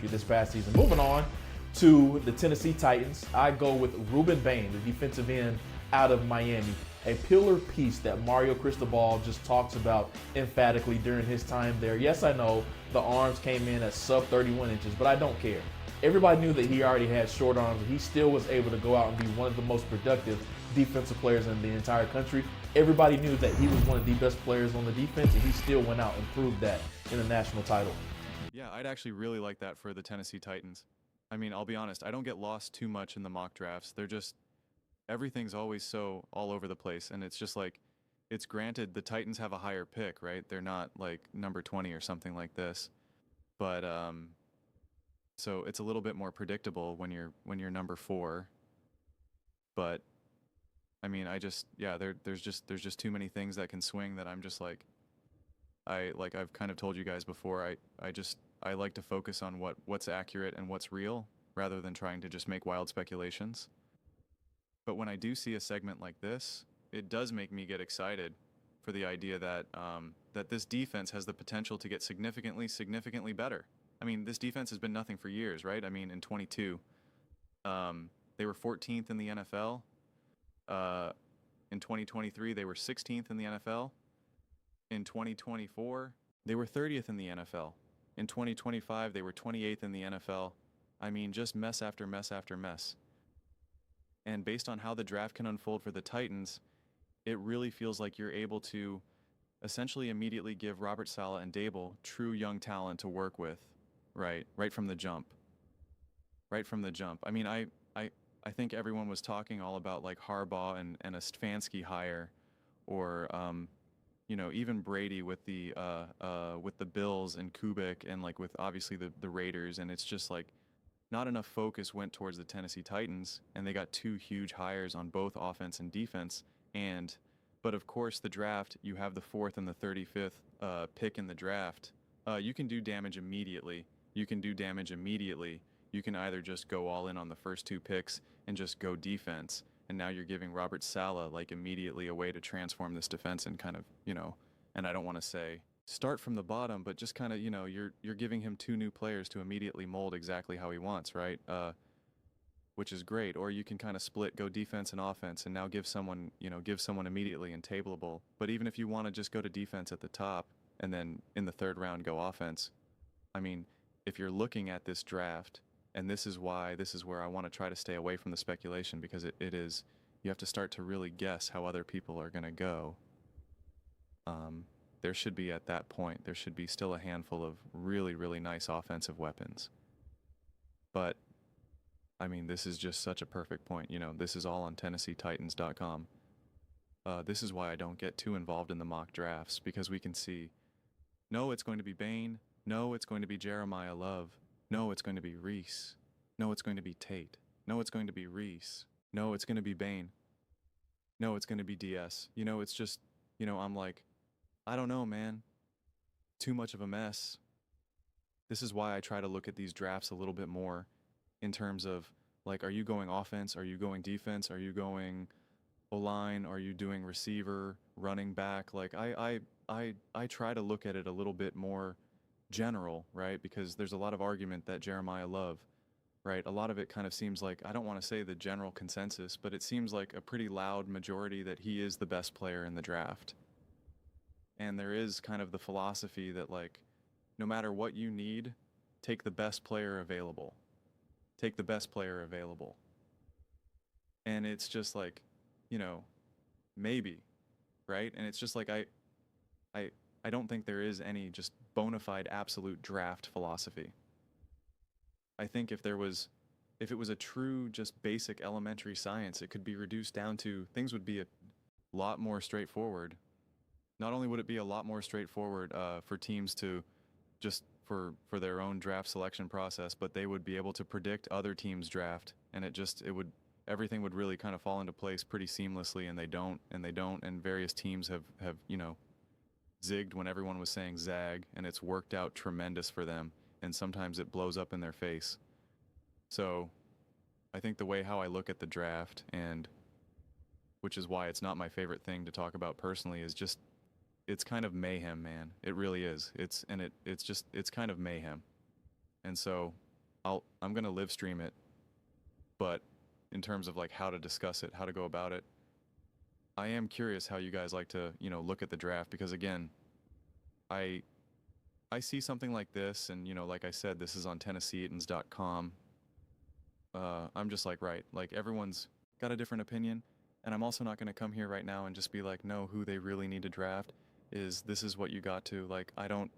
country this past season. Moving on to the Tennessee Titans, I go with Ruben Bain, the defensive end out of Miami. A pillar piece that Mario Cristobal just talks about emphatically during his time there. Yes, I know the arms came in at sub 31 inches, but I don't care. Everybody knew that he already had short arms, and he still was able to go out and be one of the most productive defensive players in the entire country. Everybody knew that he was one of the best players on the defense, and he still went out and proved that in the national title. Yeah, I'd actually really like that for the Tennessee Titans. I mean, I'll be honest, I don't get lost too much in the mock drafts. They're just, everything's always so all over the place, and it's just like, it's granted the Titans have a higher pick, right? They're not like number 20 or something like this. But so it's a little bit more predictable when you're number 4. But I mean, there's just too many things that can swing that I'm just like, I've kind of told you guys before, I like to focus on what's accurate and what's real rather than trying to just make wild speculations. But when I do see a segment like this, it does make me get excited for the idea that that this defense has the potential to get significantly better. I mean, this defense has been nothing for years, right? I mean, in 22, they were 14th in the NFL. In 2023, they were 16th in the NFL. In 2024, they were 30th in the NFL. In 2025, they were 28th in the NFL. I mean, just mess after mess after mess. And based on how the draft can unfold for the Titans, it really feels like you're able to essentially immediately give Robert Saleh and Dable true young talent to work with, right from the jump. Right from the jump. I mean, I think everyone was talking all about like Harbaugh and a Stefanski hire, or you know, even Brady with the Bills and Kubik, and like with obviously the Raiders, and it's just like not enough focus went towards the Tennessee Titans, and they got 2 huge hires on both offense and defense. But of course, the draft, you have the 4th and the 35th pick in the draft. You can do damage immediately. You can either just go all in on the first 2 picks and just go defense, and now you're giving Robert Saleh like immediately a way to transform this defense and kind of, you know, and I don't want to say start from the bottom, but just kind of, you know, you're giving him 2 new players to immediately mold exactly how he wants, right? Which is great. Or you can kind of split, go defense and offense, and now give someone immediately and tableable. But even if you want to just go to defense at the top and then in the 3rd round go offense, I mean, if you're looking at this draft, and this is where I want to try to stay away from the speculation, because it is, you have to start to really guess how other people are going to go. There should be, at that point, there should be still a handful of really, really nice offensive weapons. But, I mean, this is just such a perfect point. You know, this is all on TennesseeTitans.com. This is why I don't get too involved in the mock drafts, because we can see, no, it's going to be Bain. No, it's going to be Jeremiah Love. No, it's going to be Reese. No, it's going to be Tate. No, it's going to be Reese. No, it's going to be Bain. No, it's going to be DS. You know, it's just, you know, I'm like, I don't know, man. Too much of a mess. This is why I try to look at these drafts a little bit more in terms of, like, are you going offense? Are you going defense? Are you going O-line? Are you doing receiver, running back? Like, I try to look at it a little bit more general, right? Because there's a lot of argument that Jeremiah Love, right? A lot of it kind of seems like, I don't want to say the general consensus, but it seems like a pretty loud majority that he is the best player in the draft. And there is kind of the philosophy that, like, no matter what you need, take the best player available. Take the best player available. And it's just like, you know, maybe, right? And it's just like, I don't think there is any just bona fide absolute draft philosophy. I think if it was a true just basic elementary science, it could be reduced down to, things would be a lot more straightforward. Not only would it be a lot more straightforward for teams to just for their own draft selection process, but they would be able to predict other teams' draft, and everything would really kind of fall into place pretty seamlessly, and they don't, and various teams have, you know, zigged when everyone was saying zag, and it's worked out tremendous for them, and sometimes it blows up in their face. So I think the way how I look at the draft, and which is why it's not my favorite thing to talk about personally, is just, it's kind of mayhem, man. It really is. It's kind of mayhem. And so I'm gonna live stream it, but in terms of like how to discuss it, how to go about it, I am curious how you guys like to, look at the draft because again, I I see something like this and like I said, this is on TennesseeItans.com. I'm just like, right, like everyone's got a different opinion, and I'm also not going to come here right now and just be like, no, who they really need to draft is this is what you got to. Like, I don't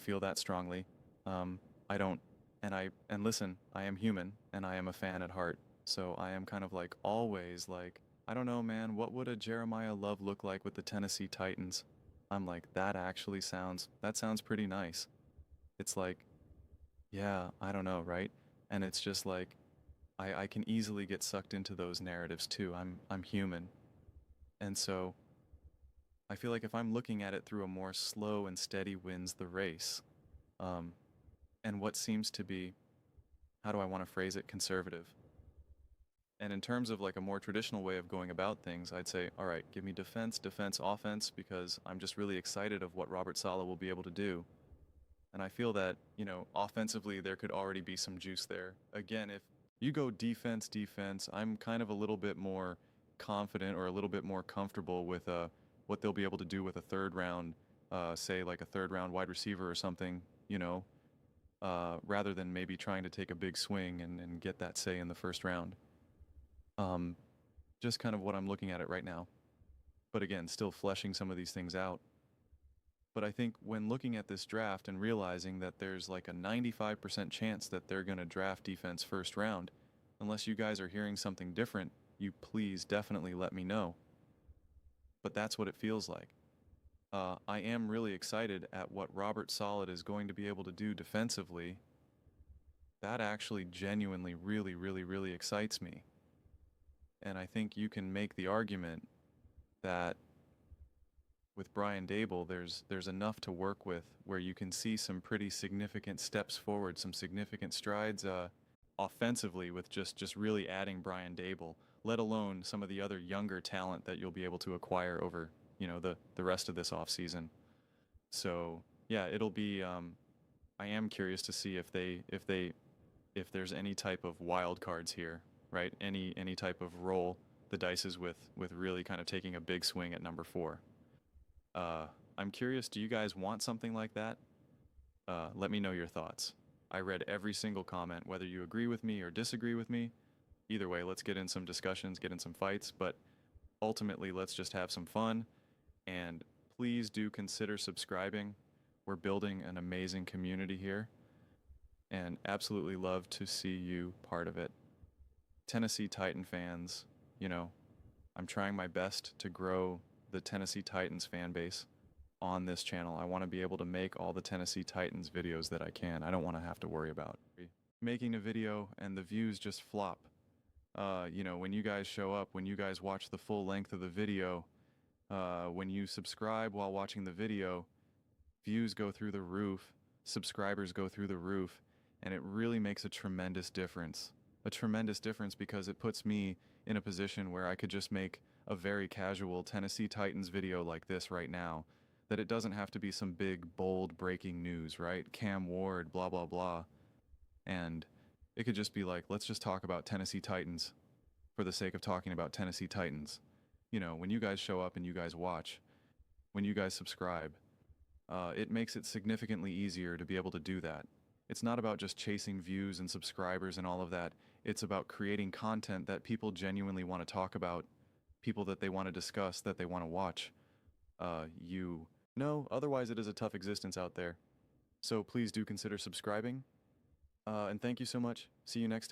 feel that strongly. I don't, and listen, I am human and I am a fan at heart. So I am kind of like always like, I don't know, man, what would a Jeremiah Love look like with the Tennessee Titans? I'm like, that sounds pretty nice. It's like, yeah, I don't know, right? And it's just like, I can easily get sucked into those narratives too. I'm human. And so I feel like if I'm looking at it through a more slow and steady wins the race, um, and what seems to be, how do I want to phrase it, conservative. And in terms of like a more traditional way of going about things, I'd say, all right, give me defense, defense, offense, because I'm just really excited of what Robert Saleh will be able to do. And I feel that, offensively, there could already be some juice there. Again, if you go defense, defense, I'm kind of a little bit more confident or a little bit more comfortable with what they'll be able to do with a third round, say like a third round wide receiver or something, rather than maybe trying to take a big swing and get that say in the first round. Um, just kind of what I'm looking at it right now. But again, still fleshing some of these things out. But I think when looking at this draft and realizing that there's like a 95% chance that they're going to draft defense first round, unless you guys are hearing something different, you please definitely let me know. But that's what it feels like. I am really excited at what Robert Solid is going to be able to do defensively. That actually genuinely really, really, really excites me. And I think you can make the argument that with Brian Dable, there's enough to work with where you can see some pretty significant steps forward, some significant strides offensively with just really adding Brian Dable, let alone some of the other younger talent that you'll be able to acquire over the rest of this offseason. So yeah, it'll be. I am curious to see if there's any type of wild cards here, right? Any type of roll the dices with really kind of taking a big swing at number 4. Uh, I'm curious, do you guys want something like that? Let me know your thoughts. I read every single comment, whether you agree with me or disagree with me. Either way, let's get in some discussions, get in some fights, but ultimately, let's just have some fun. And please do consider subscribing. We're building an amazing community here and absolutely love to see you part of it. Tennessee Titan fans, I'm trying my best to grow the Tennessee Titans fan base on this channel. I want to be able to make all the Tennessee Titans videos that I can. I don't want to have to worry about making a video and the views just flop. When you guys show up, when you guys watch the full length of the video, when you subscribe while watching the video, views go through the roof, subscribers go through the roof, and it really makes a tremendous difference. A tremendous difference because it puts me in a position where I could just make a very casual Tennessee Titans video like this right now, that it doesn't have to be some big, bold breaking news, right? Cam Ward, blah, blah, blah. And it could just be like, let's just talk about Tennessee Titans for the sake of talking about Tennessee Titans. When you guys show up and you guys watch, when you guys subscribe, it makes it significantly easier to be able to do that. It's not about just chasing views and subscribers and all of that. It's about creating content that people genuinely want to talk about, people that they want to discuss, that they want to watch. Otherwise it is a tough existence out there. So please do consider subscribing. And thank you so much. See you next time.